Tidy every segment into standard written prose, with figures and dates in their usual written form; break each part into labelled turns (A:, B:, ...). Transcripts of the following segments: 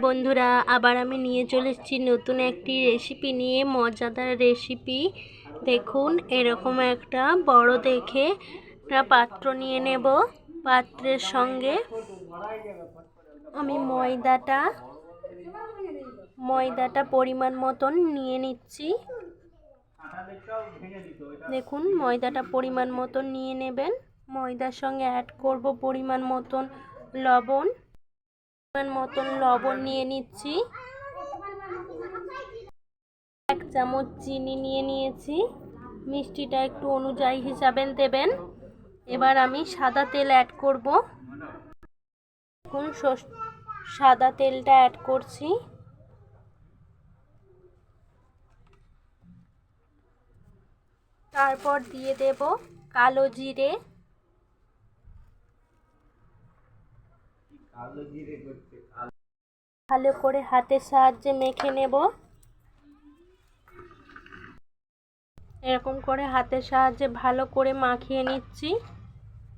A: বন্ধুরা, আবার আমি নিয়ে চলে এসেছি নতুন একটি রেসিপি নিয়ে, মজাদার রেসিপি। দেখুন, এরকম একটা বড় দেখে একটা পাত্র নিয়ে নেব। পাত্রের সঙ্গে আমি ময়দাটা পরিমাণ মতন নিয়ে নিচ্ছি। দেখুন, ময়দাটা পরিমাণ মতন নিয়ে নেবেন। ময়দার সঙ্গে অ্যাড করব পরিমাণ মতন লবণ নিয়ে নিচ্ছি। 1 চামচ চিনি নিয়ে নিয়েছি। মিষ্টিটা একটু অনুযায়ী হিসাবে দেবেন। এবার আমি সাদা তেল অ্যাড করব। এখন সাদা তেলটা অ্যাড করছি। তারপর দিয়ে দেব কালো জিরে। ভালো করে হাতের সাহায্যে মেখে নেব। এরকম করে হাতের সাহায্যে ভালো করে মাখিয়ে নিচ্ছি।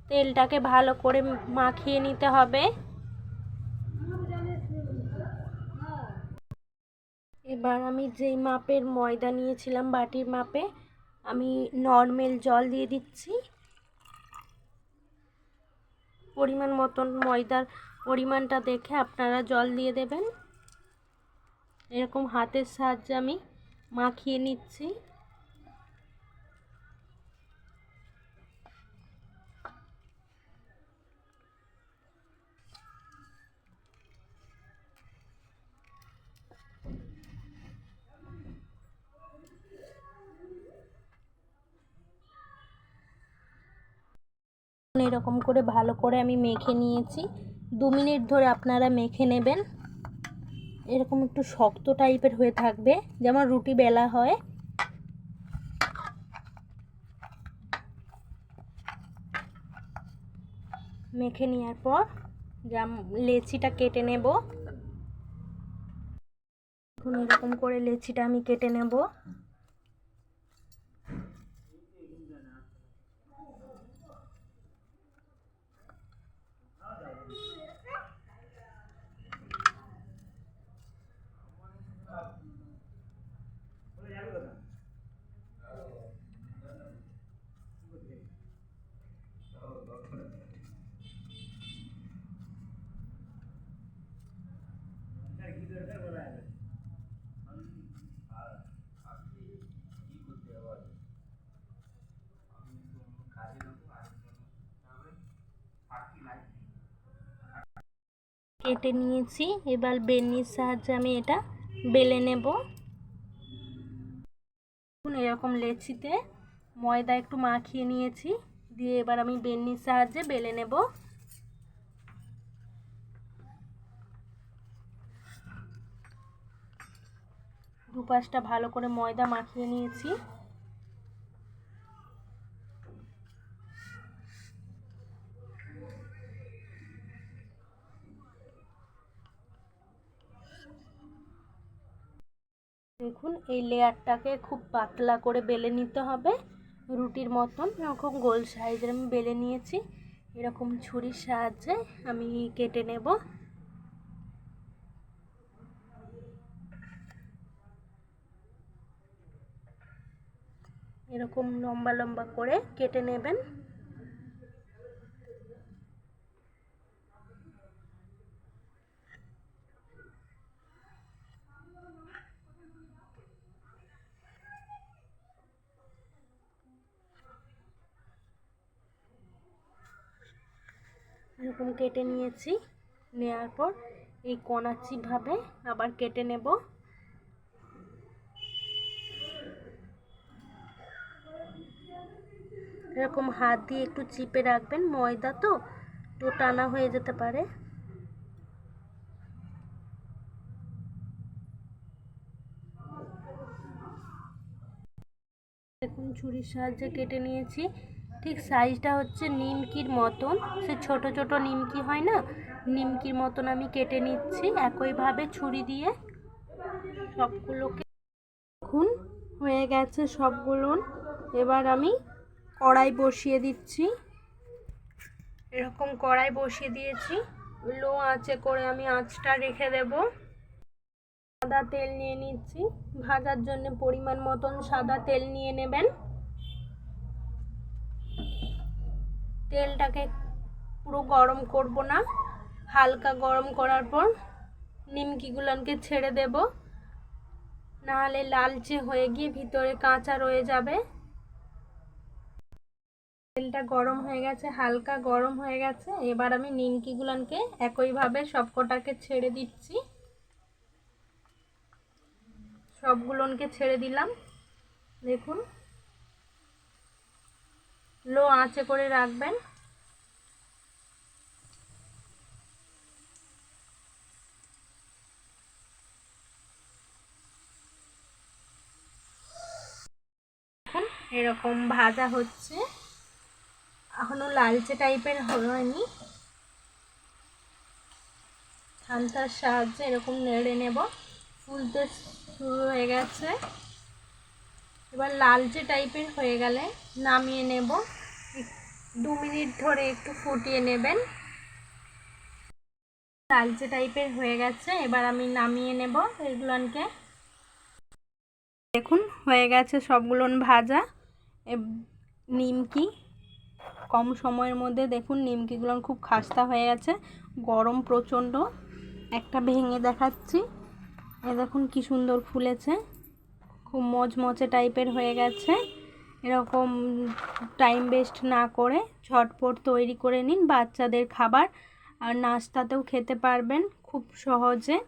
A: তেলটাকে ভালো করে মাখিয়ে নিতে হবে। এবার আমি যেই মাপের ময়দা নিয়েছিলাম, বাটির মাপে, আমি নর্মাল জল দিয়ে দিচ্ছি। পরিমাণ মতন ময়দার পরিমাণটা দেখে আপনারা জল দিয়ে দেবেন। এরকম হাতের সাহায্যে আমি মাখিয়ে নিচ্ছি। এরকম করে ভালো করে আমি মেখে নিয়েছি। 2 মিনিট ধরে আপনারা মেখে নেবেন। এরকম একটু শক্ত টাইপের হয়ে থাকবে, যেমন রুটি বেলা হয়। মেখে নেওয়ার পর লেচিটা কেটে নেব। এখন এরকম করে লেচিটা আমি কেটে নেব। কেটে নিয়েছি। এবার বেলনির সাহায্যে আমি এটা বেলে নেব। এরকম লেচিতে ময়দা একটু মাখিয়ে নিয়েছি, দিয়ে এবার আমি বেলনির সাহায্যে বেলে নেব। দুপাশটা ভালো করে ময়দা মাখিয়ে নিয়েছি। দেখুন, এই লেয়ারটাকে খুব পাতলা করে বেলে নিতে হবে, রুটির মতন। এরকম গোল সাইজের আমি বেলে নিয়েছি। এরকম ছুরির সাহায্যে আমি কেটে নেব। এরকম লম্বা লম্বা করে কেটে নেবেন। এরকম কেটে নিয়েছি। নেওয়ার পর এই কোনাচিভাবে আবার কেটে নেব। এরকম হাত দিয়ে একটু চিপে রাখবেন, ময়দা তো টানা হয়ে যেতে পারে। দেখুন, ছুরির সাহায্যে কেটে নিয়েছি। ঠিক সাইজটা হচ্ছে নিমকির মতন, সে ছোট ছোট নিমকি হয় না, নিমকির মতন আমি কেটে নিচ্ছি একইভাবে ছুরি দিয়ে সবগুলোকে। দেখুন, হয়ে গেছে সবগুলো। এবার আমি কড়াই বসিয়ে দিচ্ছি। এরকম কড়াই বসিয়ে দিয়েছি। লো আঁচে করে আমি আঁচটা রেখে দেব। সাদা তেল নিয়ে নিচ্ছি, ভাজার জন্য পরিমাণ মতন সাদা তেল নিয়ে নেবেন। তেলটাকে পুরো গরম করব না, হালকা গরম করার পর নিমকিগুলোকে ছেড়ে দেব, নাহলে লালচে হয়ে গিয়ে ভিতরে কাঁচা রয়ে যাবে। তেলটা গরম হয়ে গেছে, হালকা গরম হয়ে গেছে। এবার আমি নিমকিগুলোকে একইভাবে সবকটাকে ছেড়ে দিচ্ছি। সবগুলোকে ছেড়ে দিলাম। দেখুন, লো আঁচে করে রাখবেন। এখন এরকম ভাজা হচ্ছে, এখনো লালচে টাইপের হয়নি। ছান্তার সাহায্যে এরকম নেড়ে নেব। ফুলতে শুরু হয়ে গেছে, এবার লালচে টাইপের হয়ে গেলে নামিয়ে নেব। 2 মিনিট ধরে একটু ফুটিয়ে নেবেন। লালচে টাইপের হয়ে গেছে, এবার আমি নামিয়ে নেব এগুলোকে। দেখুন হয়ে গেছে সবগুলো ভাজা নিমকি। কম সময়ের মধ্যে দেখুন নিমকিগুলো খুব খাস্তা হয়ে গেছে, গরম প্রচণ্ড। একটা ভেঙে দেখাচ্ছি, এ দেখুন কি সুন্দর ফুলেছে, খুব মচমচে টাইপের হয়ে গেছে। এরকম টাইম ওয়েস্ট না করে ঝটপট তৈরি করে নিন, বাচ্চাদের খাবার আর নাস্তাতেও খেতে পারবেন খুব সহজে।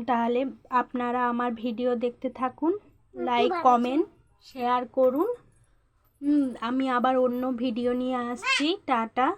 A: তাহলে আপনারা আমার ভিডিও দেখতে থাকুন, লাইক কমেন্ট শেয়ার করুন। আমি আবার অন্য ভিডিও নিয়ে আসছি। টাটা।